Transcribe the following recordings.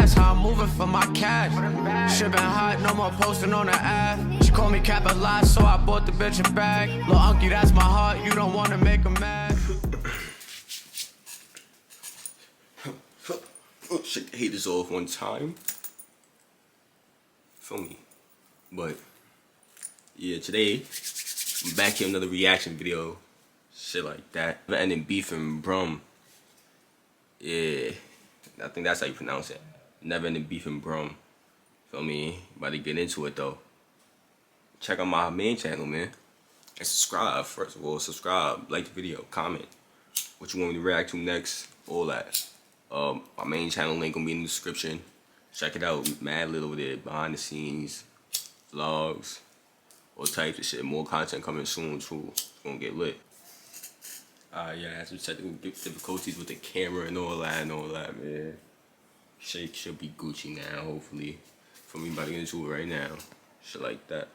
fast, how I'm moving for my cash. Shit been hot, no more posting on the app. She called me capitalized, so I bought the bitch a bag. Lil Unc, that's my heart, you don't wanna make her mad. Shake the haters off one time. Feel me? But yeah, today I'm back here another reaction video. Shit like that. Never ending beef and Brum. Yeah, I think that's how you pronounce it. Never ending beef and Brum. Feel me? About to get into it though. Check out my main channel, man. And subscribe, first of all. Subscribe, like the video, comment what you want me to react to next, all that. My main channel link gonna be in the description. Check it out. Mad little over there, behind the scenes, vlogs, all types of shit. More content coming soon too. It's gonna get lit. Yeah, I had some technical difficulties with the camera and all that, man. Shit should be Gucci now, hopefully. For me, about to get into it right now. Shit like that.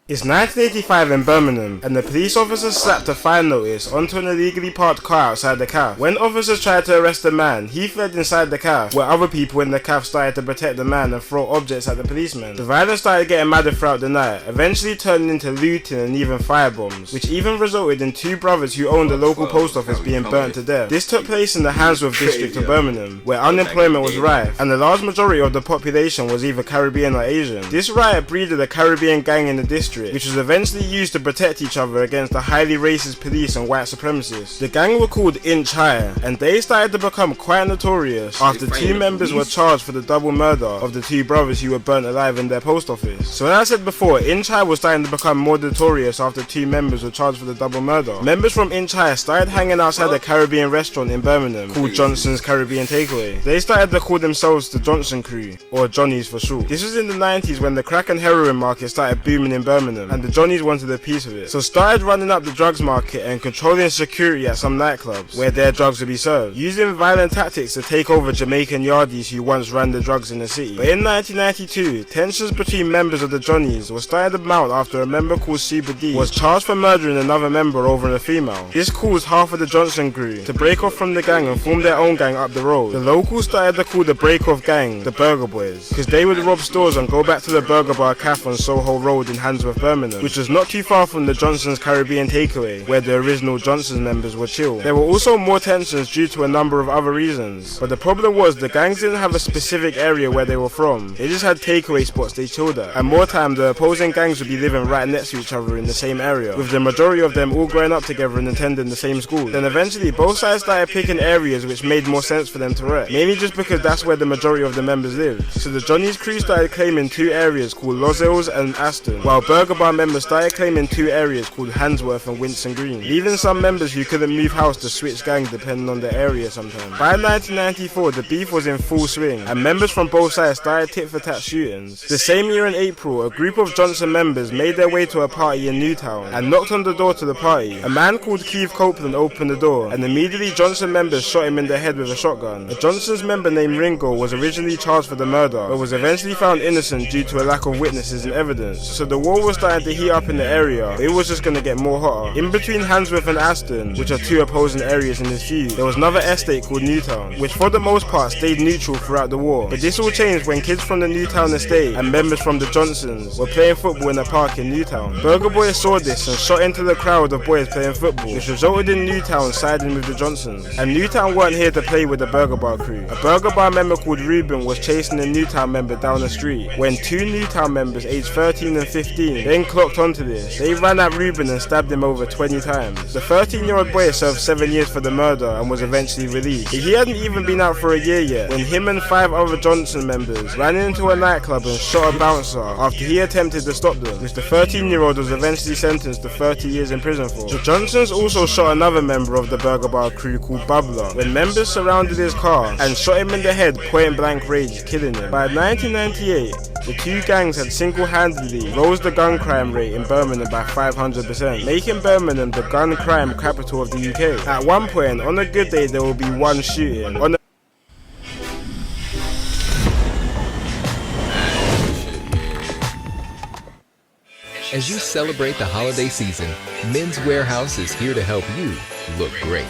It's 1985 in Birmingham, and the police officers slapped a fine notice onto an illegally parked car outside the cafe. When officers tried to arrest the man, he fled inside the cafe, where other people in the cafe started to protect the man and throw objects at the policemen. The violence started getting madder throughout the night, eventually turning into looting and even firebombs, which even resulted in two brothers who owned the local post office being burnt to death. This took place in the Handsworth district of Birmingham, where unemployment was rife, and the large majority of the population was either Caribbean or Asian. This riot breeded a Caribbean gang in the district, which was eventually used to protect each other against the highly racist police and white supremacists. The gang were called Inch High, and they started to become quite notorious after two members were charged for the double murder of the two brothers who were burnt alive in their post office. So as I said before, Inch High was starting to become more notorious after two members were charged for the double murder. Members from Inch High started hanging outside a Caribbean restaurant in Birmingham called Johnson's Caribbean Takeaway. They started to call themselves the Johnson Crew, or Johnnies for short. This was in the 90s when the crack and heroin market started booming in Birmingham, and the Johnnies wanted a piece of it, so started running up the drugs market and controlling security at some nightclubs where their drugs would be served, using violent tactics to take over Jamaican yardies who once ran the drugs in the city. But in 1992, tensions between members of the Johnnies were starting to mount after a member called Super D was charged for murdering another member over a female. This caused half of the Johnson Crew to break off from the gang and form their own gang up the road. The locals started to call the break-off gang the Burger Boys, because they would rob stores and go back to the Burger Bar Cafe on Soho Road in Handsworth, Birmingham, which was not too far from the Johnson's Caribbean Takeaway, where the original Johnson's members were chilled. There were also more tensions due to a number of other reasons, but the problem was the gangs didn't have a specific area where they were from. They just had takeaway spots they chilled at, and more time the opposing gangs would be living right next to each other in the same area, with the majority of them all growing up together and attending the same school. Then eventually both sides started picking areas which made more sense for them to wreck, mainly just because that's where the majority of the members lived. So the Johnny's crew started claiming two areas called Los Hills and Aston, while Burger Bar members started claiming two areas called Handsworth and Winston Green, leaving some members who couldn't move house to switch gangs depending on their area sometimes. By 1994, the beef was in full swing, and members from both sides started tit-for-tat shootings. The same year in April, a group of Johnson members made their way to a party in Newtown and knocked on the door to the party. A man called Keith Copeland opened the door, and immediately Johnson members shot him in the head with a shotgun. A Johnson's member named Ringo was originally charged for the murder, but was eventually found innocent due to a lack of witnesses and evidence. So the war was starting to heat up in the area, but it was just gonna get more hotter. In between Handsworth and Aston, which are two opposing areas in this feud, there was another estate called Newtown, which for the most part stayed neutral throughout the war. But this all changed when kids from the Newtown estate and members from the Johnsons were playing football in a park in Newtown. Burger Boys saw this and shot into the crowd of boys playing football, which resulted in Newtown siding with the Johnsons. And Newtown weren't here to play with the Burger Bar crew. A Burger Bar member called Ruben was chasing a Newtown member down the street when two Newtown members aged 13 and 15 then clocked onto this. They ran at Ruben and stabbed him over 20 times. The 13-year-old boy served 7 years for the murder and was eventually released. He hadn't even been out for a year yet when him and 5 other Johnson members ran into a nightclub and shot a bouncer after he attempted to stop them, which the 13-year-old was eventually sentenced to 30 years in prison for. The Johnsons also shot another member of the Burger Bar crew called Bubbler when members surrounded his car and shot him in the head point blank range, killing him. By 1998, the two gangs had single-handedly rose the gun crime rate in Birmingham by 500%, making Birmingham the gun crime capital of the UK. At one point, on a good day, there will be one shooting. As you celebrate the holiday season, Men's Warehouse is here to help you look great.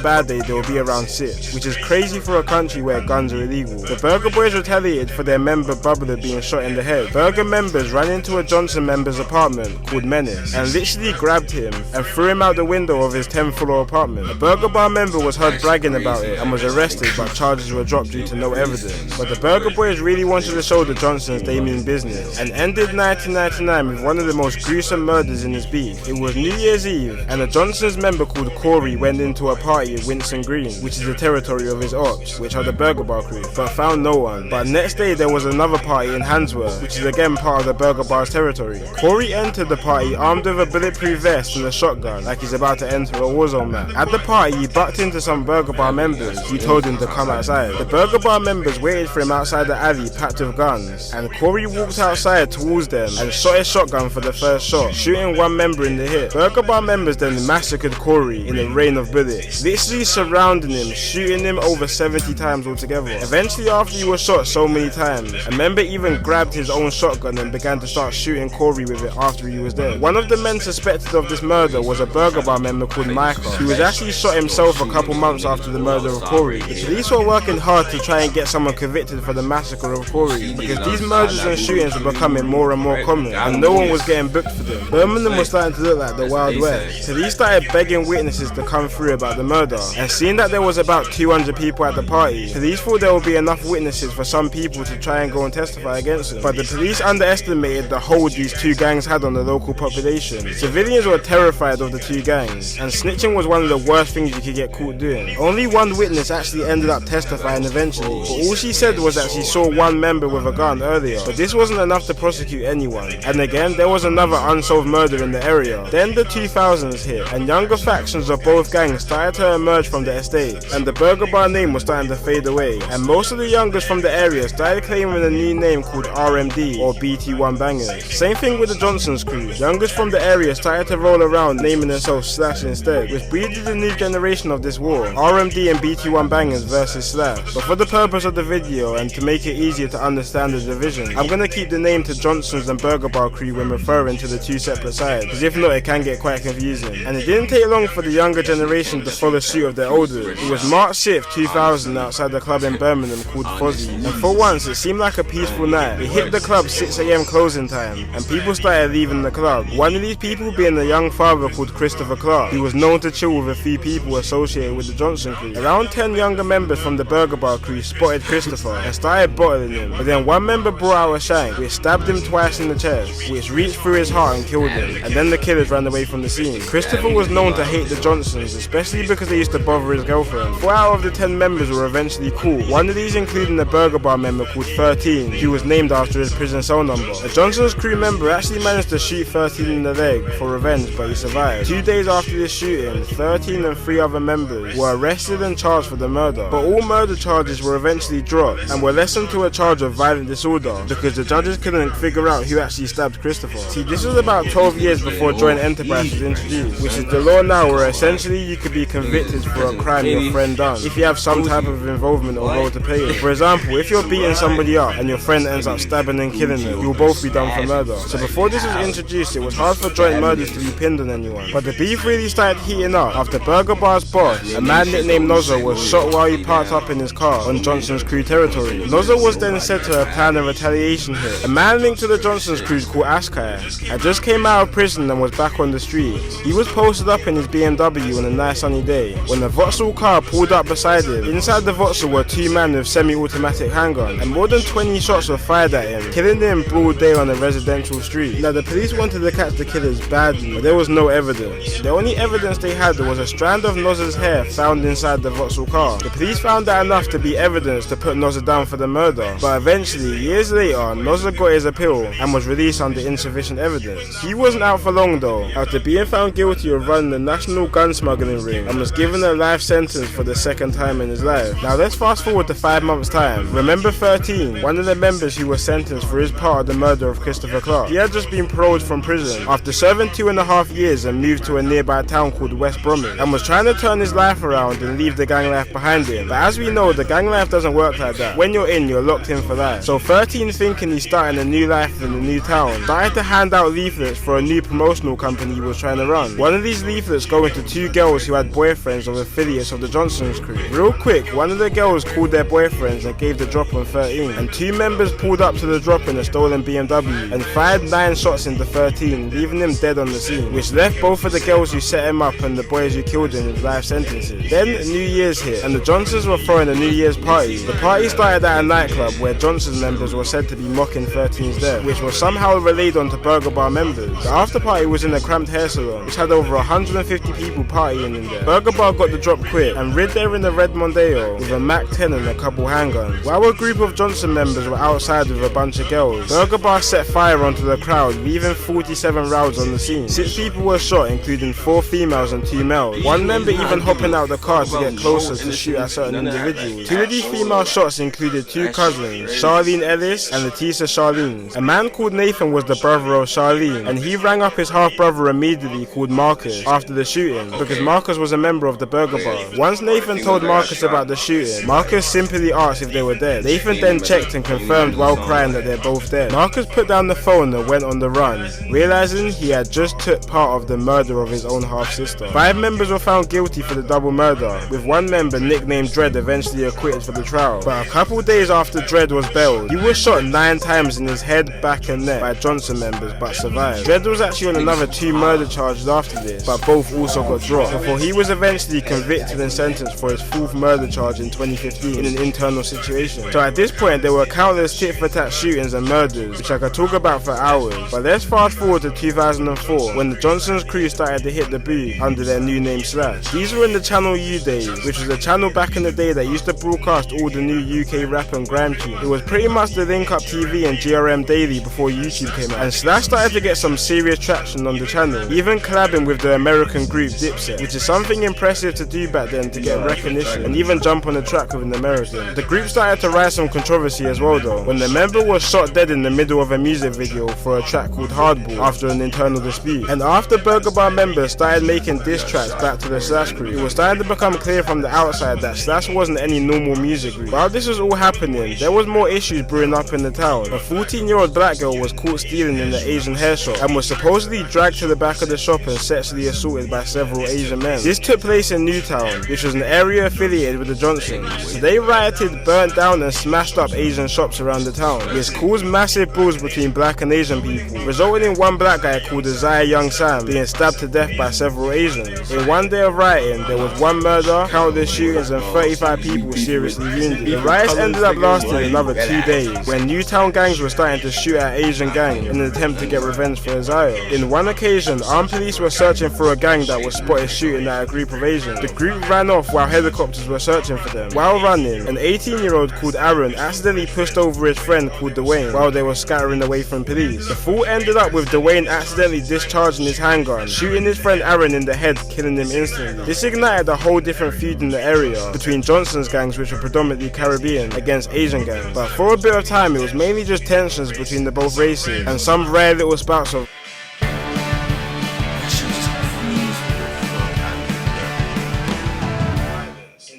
bad day there will be around 6, which is crazy for a country where guns are illegal. The Burger Boys retaliated for their member Bubbler being shot in the head. Burger members ran into a Johnson member's apartment called Menace and literally grabbed him and threw him out the window of his 10th floor apartment. A Burger Bar member was heard bragging about it and was arrested, but charges were dropped due to no evidence. But the Burger Boys really wanted to show the Johnsons they mean business and ended 1999 with one of the most gruesome murders in this beef. It was New Year's Eve and a Johnson's member called Corey went into a party at Winston Green, which is the territory of his ops, which are the Burger Bar crew, but found no one. But next day there was another party in Handsworth, which is again part of the Burger Bar's territory. Corey entered the party armed with a bulletproof vest and a shotgun, like he's about to enter a war zone map. At the party he bucked into some Burger Bar members who told him to come outside. The Burger Bar members waited for him outside the alley packed with guns, and Corey walked outside towards them and shot his shotgun for the first shot, shooting one member in the hip. Burger Bar members then massacred Corey in a rain of bullets, literally surrounding him, shooting him over 70 times altogether. Eventually, after he was shot so many times, a member even grabbed his own shotgun and began to start shooting Corey with it after he was dead. One of the men suspected of this murder was a Burger Bar member called Micah, who was actually shot himself a couple months after the murder of Corey. The police were working hard to try and get someone convicted for the massacre of Corey, because these murders and shootings were becoming more and more common, and no one was getting booked for them. Birmingham was starting to look like the Wild West. Police started begging witnesses to come through about the murder, and seeing that there was about 200 people at the party, police thought there would be enough witnesses for some people to try and go and testify against them. But the police underestimated the hold these two gangs had on the local population. Civilians were terrified of the two gangs, and snitching was one of the worst things you could get caught doing. Only one witness actually ended up testifying eventually, but all she said was that she saw one member with a gun earlier, but this wasn't enough to prosecute anyone. And again, there was another unsolved murder in the area. Then the 2000s hit, and younger factions of both gangs started to emerge from the estate, and the Burger Bar name was starting to fade away, and most of the youngest from the area started claiming a new name called RMD or BT1 Bangers. Same thing with the Johnson's crew. Youngest from the area started to roll around naming themselves Slash instead, which breeded a new generation of this war, RMD and BT1 Bangers versus Slash. But for the purpose of the video and to make it easier to understand the division, I'm gonna keep the name to Johnson's and Burger Bar crew when referring to the two separate sides, because if not it can get quite confusing. And it didn't take long for the younger generation to follow suit of their elders. It was March 6th, 2000 outside the club in Birmingham called Fozzie, and for once it seemed like a peaceful night. It hit the club 6 AM closing time, and people started leaving the club. One of these people being a young father called Christopher Clark, who was known to chill with a few people associated with the Johnson crew. Around 10 younger members from the Burger Bar crew spotted Christopher and started bottling him, but then one member brought out a shank which stabbed him twice in the chest, which reached through his heart and killed him, and then the killers ran away from the scene. Christopher was known to hate the Johnsons, especially because they used to bother his girlfriend. 4 out of the 10 members were eventually caught, one of these including a Burger Bar member called 13, who was named after his prison cell number. A Johnson's crew member actually managed to shoot 13 in the leg for revenge, but he survived. 2 days after this shooting, 13 and 3 other members were arrested and charged for the murder, but all murder charges were eventually dropped and were lessened to a charge of violent disorder because the judges couldn't figure out who actually stabbed Christopher. See, this was about 12 years before joint enterprise was introduced, which is the law now where essentially you could be convicted for a crime your friend done if you have some type of involvement or role to play in. For example, if you're beating somebody up and your friend ends up stabbing and killing them, you'll both be done for murder. So before this was introduced, it was hard for joint murders to be pinned on anyone. But the beef really started heating up after Burger Bar's boss, a man nicknamed Nozza, was shot while he parked up in his car on Johnson's crew territory. Nozza was then said to have planned a retaliation hit. A man linked to the Johnson's crew called Escalation had just came out of prison and was back on the streets. He was posted up in his BMW on a nice sunny day when a Vauxhall car pulled up beside him. Inside the Vauxhall were 2 men with semi-automatic handguns, and more than 20 shots were fired at him, killing him in broad day on a residential street. Now the police wanted to catch the killers badly, but there was no evidence. The only evidence they had was a strand of Nozza's hair found inside the Vauxhall car. The police found that enough to be evidence to put Nozza down for the murder, but eventually, years later, Nozza got his appeal and was released under insufficient evidence. He wasn't out for long though, after being found guilty of running the national gun smuggling ring, and was given a life sentence for the second time in his life. Now let's fast forward to 5 months time. Remember 13, one of the members who was sentenced for his part of the murder of Christopher Clark. He had just been paroled from prison after serving 2.5 years and moved to a nearby town called West Brum, and was trying to turn his life around and leave the gang life behind him. But as we know, the gang life doesn't work like that. When you're in, you're locked in for life. So 13, thinking he's starting a new life in a new town, started to hand out leaflets for a new promotional company he was trying to run. One of these leaflets going to 2 girls who had boyfriends girlfriends of affiliates of the Johnson's crew. Real quick, one of the girls called their boyfriends and gave the drop on 13, and 2 members pulled up to the drop in a stolen BMW and fired 9 shots into 13, leaving him dead on the scene, which left both of the girls who set him up and the boys who killed him with life sentences. Then New Year's hit, and the Johnsons were throwing a New Year's party. The party started at a nightclub where Johnson's members were said to be mocking 13's death, which was somehow relayed onto Burger Bar members. The after party was in a cramped hair salon, which had over 150 people partying in there. Burger Bar got the drop quick and rid there in the red Mondeo with a Mac 10 and a couple handguns. While a group of Johnson members were outside with a bunch of girls, Burger Bar set fire onto the crowd, leaving 47 rounds on the scene. 6 people were shot, including 4 females and 2 males. One member even hopping out the car to get closer to shoot at certain individuals. 2 of these female shots included 2 cousins, Charlene Ellis and Leticia Charlene. A man called Nathan was the brother of Charlene, and he rang up his half-brother immediately called Marcus after the shooting, because Marcus was a member of the Burger Bar. Once Nathan told Marcus about the shooting, Marcus simply asked if they were dead. Nathan then checked and confirmed while crying that they're both dead. Marcus put down the phone and went on the run, realizing he had just took part of the murder of his own half-sister. 5 members were found guilty for the double murder, with 1 member nicknamed Dread eventually acquitted for the trial. But a couple days after Dread was bailed, he was shot 9 times in his head, back and neck by Johnson members but survived. Dread was actually on another 2 murder charges after this, but both also got dropped, before he was eventually convicted and sentenced for his 4th murder charge in 2015 in an internal situation. So at this point there were countless tit-for-tat shootings and murders, which I could talk about for hours. But let's fast forward to 2004, when the Johnson's crew started to hit the booth under their new name Slash. These were in the Channel U days, which was a channel back in the day that used to broadcast all the new UK rap and grime tunes. It was pretty much the Link Up TV and GRM Daily before YouTube came out, and Slash started to get some serious traction on the channel, even collabing with the American group Dipset, which is something impressive to do back then to get recognition and even jump on the track with an American. The group started to rise some controversy as well though, when the member was shot dead in the middle of a music video for a track called Hardball after an internal dispute. And after Burger Bar members started making diss tracks back to the Slash crew, it was starting to become clear from the outside that Slash wasn't any normal music group. While this was all happening, there was more issues brewing up in the town. A 14-year-old black girl was caught stealing in the Asian hair shop and was supposedly dragged to the back of the shop and sexually assaulted by several Asian men. This took place in Newtown, which was an area affiliated with the Johnsons. So they rioted, burnt down and smashed up Asian shops around the town, which caused massive brawls between black and Asian people, resulting in one black guy called Isaiah Young Sam being stabbed to death by several Asians. In one day of rioting, there was 1 murder, countless shootings and 35 people seriously wounded. The riots ended up lasting another 2 days, when Newtown gangs were starting to shoot at Asian gang in an attempt to get revenge for Isaiah. In one occasion, armed police were searching for a gang that was spotted shooting at a group of Asians. The group ran off while helicopters were searching for them. While running, an 18-year-old called Aaron accidentally pushed over his friend called Dwayne while they were scattering away from police. The fall ended up with Dwayne accidentally discharging his handgun, shooting his friend Aaron in the head, killing him instantly. This ignited a whole different feud in the area between Johnson's gangs, which were predominantly Caribbean, against Asian gangs. But for a bit of time it was mainly just tensions between the both races and some rare little spouts of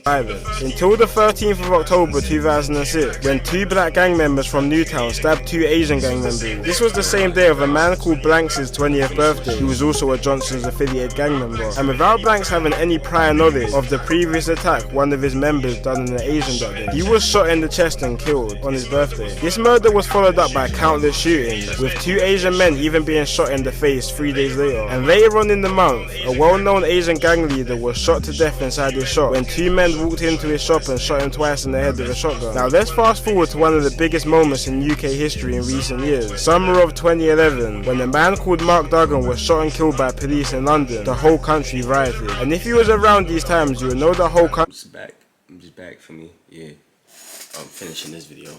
violence, until the 13th of October 2006, when 2 black gang members from Newtown stabbed 2 Asian gang members. This was the same day of a man called Blanks' 20th birthday, who was also a Johnson's affiliated gang member. And without Blanks having any prior knowledge of the previous attack one of his members done in an Asian that day, he was shot in the chest and killed on his birthday. This murder was followed up by countless shootings, with 2 Asian men even being shot in the face 3 days later. And later on in the month, a well-known Asian gang leader was shot to death inside his shop when 2 men walked into his shop and shot him twice in the head with a shotgun. Now let's fast forward to one of the biggest moments in UK history in recent years, summer of 2011, when a man called Mark Duggan was shot and killed by police in London. The whole country rioted, and if you was around these times, you would know the whole country. I'm just back for me. Yeah, I'm finishing this video.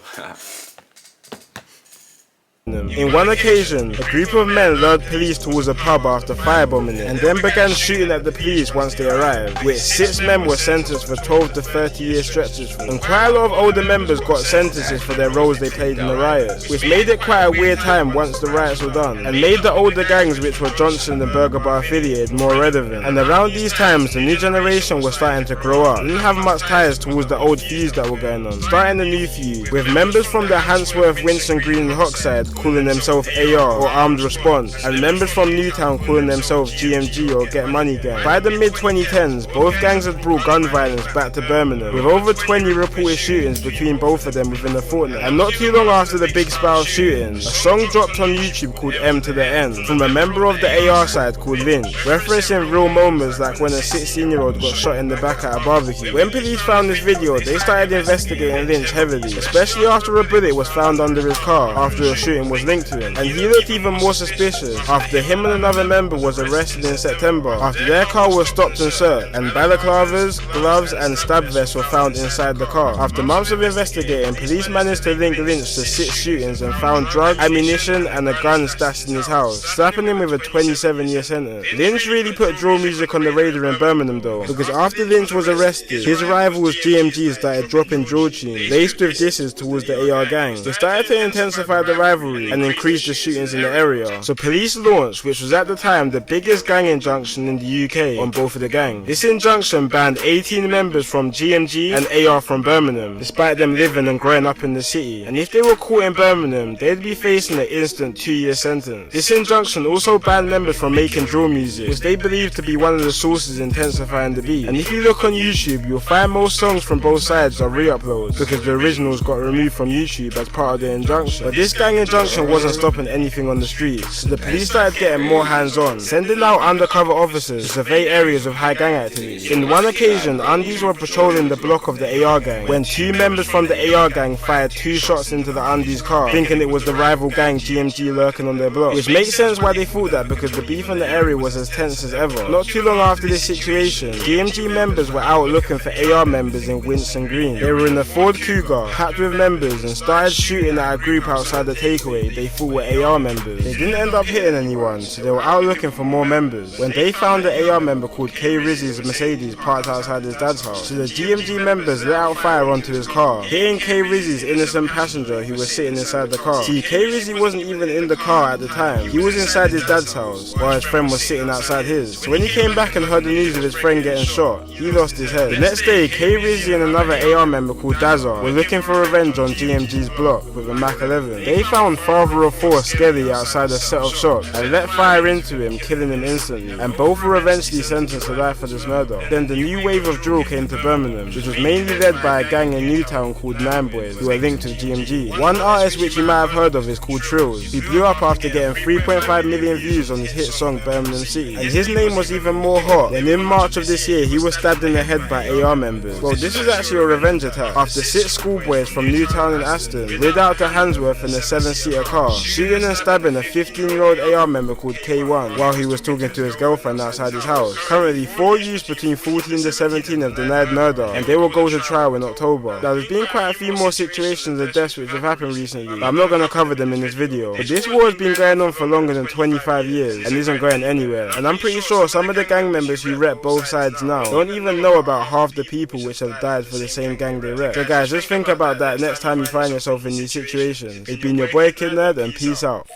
In one occasion, a group of men lured police towards a pub after firebombing it, and then began shooting at the police once they arrived, which 6 men were sentenced for 12 to 30-year stretches for. And quite a lot of older members got sentences for their roles they played in the riots, which made it quite a weird time once the riots were done, and made the older gangs, which were Johnson and Burger Bar affiliated, more relevant. And around these times, the new generation was starting to grow up, didn't have much ties towards the old feuds that were going on, starting a new feud, with members from the Handsworth, Winston Green and Hockside calling themselves AR or Armed Response, and members from Newtown calling themselves GMG or Get Money Gang. By the mid-2010s, both gangs had brought gun violence back to Birmingham, with over 20 reported shootings between both of them within a fortnight. And not too long after the big spout of shootings, a song dropped on YouTube called M to the N from a member of the AR side called Lynch, referencing real moments like when a 16-year-old got shot in the back at a barbecue. When police found this video, they started investigating Lynch heavily, especially after a bullet was found under his car after a shooting was linked to him. And he looked even more suspicious after him and another member was arrested in September after their car was stopped and searched, and balaclavas, gloves and stab vests were found inside the car. After months of investigating, police managed to link Lynch to 6 shootings and found drugs, ammunition and a gun stashed in his house, slapping him with a 27-year sentence. Lynch really put drill music on the radar in Birmingham though, because after Lynch was arrested, his rivals GMG started dropping drill tunes laced with disses towards the AR gang. They started to intensify the rivalry and increase the shootings in the area. So police launched, which was at the time the biggest gang injunction in the UK on both of the gangs. This injunction banned 18 members from GMG and AR from Birmingham, despite them living and growing up in the city. And if they were caught in Birmingham, they'd be facing an instant 2-year sentence. This injunction also banned members from making drill music, which they believed to be one of the sources intensifying the beat. And if you look on YouTube, you'll find most songs from both sides are re-uploads, because the originals got removed from YouTube as part of the injunction. But this gang injunction wasn't stopping anything on the streets, so the police started getting more hands-on, sending out undercover officers to survey areas of high gang activity. In one occasion, undies were patrolling the block of the AR gang when 2 members from the AR gang fired 2 shots into the undies car, thinking it was the rival gang GMG lurking on their block, which makes sense why they thought that, because the beef in the area was as tense as ever. Not too long after this situation, GMG members were out looking for AR members in Winston Green. They were in a Ford Cougar, packed with members, and started shooting at a group outside the takeaway they thought were AR members. They didn't end up hitting anyone, so they were out looking for more members, when they found an AR member called K Rizzy's Mercedes parked outside his dad's house. So the GMG members let out fire onto his car, hitting K Rizzy's innocent passenger who was sitting inside the car. See, K Rizzy wasn't even in the car at the time. He was inside his dad's house, while his friend was sitting outside his. So when he came back and heard the news of his friend getting shot, he lost his head. The next day, K Rizzy and another AR member called Dazza were looking for revenge on GMG's block with a Mac 11. They found father of 4 Skelly outside a set of shops and let fire into him, killing him instantly, and both were eventually sentenced to life for this murder. Then the new wave of drill came to Birmingham, which was mainly led by a gang in Newtown called Nine Boys, who are linked to GMG. One artist which you might have heard of is called Trills. He blew up after getting 3.5 million views on his hit song Birmingham City, and his name was even more hot when in March of this year he was stabbed in the head by AR members. Well, this was actually a revenge attack after 6 schoolboys from Newtown and Aston rid out to Handsworth in a 7-seater car, shooting and stabbing a 15-year-old AR member called K1 while he was talking to his girlfriend outside his house. Currently, 4 youths between 14 to 17 have denied murder, and they will go to trial in October. Now, there's been quite a few more situations of deaths which have happened recently, but I'm not going to cover them in this video. But this war has been going on for longer than 25 years and isn't going anywhere, and I'm pretty sure some of the gang members who rep both sides now don't even know about half the people which have died for the same gang they rep. So guys, just think about that next time you find yourself in these situations. It's been your boy Kid Nerd, and peace out.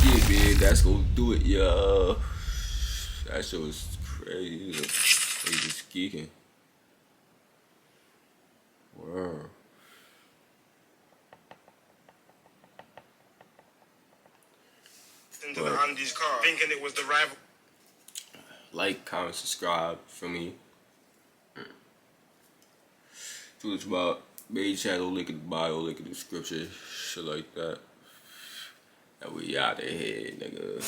Yeah, man, that's gonna do it, yo. That shit was crazy. They just geeking. Wow. Into the undies car, thinking it was the rival. Like, comment, subscribe for me. Do it's about main channel, link in the bio, link in the description, shit like that. And we out of here, nigga.